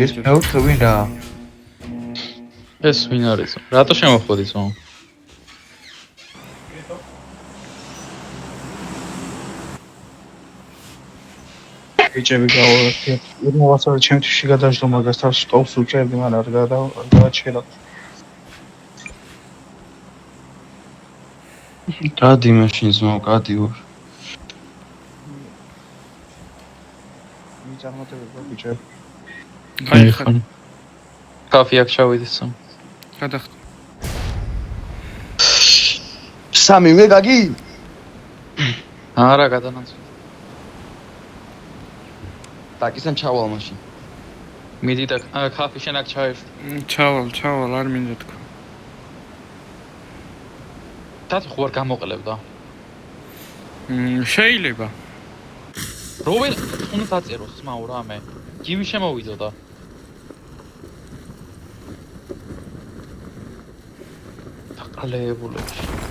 ეს მეოთხე ვინ რა? ეს ვინ არის? რატო შემოხვედი ძმაო? ბიჭები გავაკეთე. იმავასა ჩემ თვიში გადაждო მაგას თავს სტოპს უჭერდი, მაგრამ არ გადააჩერა. გადი მაშინ ძმაო, გადი ვარ. მიწარმოთებდა ბიჭები. აი ხან. კაფე აქ ჩავიდეს. გადახტა. სამი მე გაგი? არა, გადანაცვლე. დაკისან ჩავალ მაშინ. მიდი და კაფე შენ აქ ჩაეშ. ჩავალ, არ მინდა თქვა. თათ ხوار გამოყლებდა. შეიძლება. როვენ უნდა დაწეროს ძმაო რამე. გივი შემოვიდოდა. დაყალეებულებში.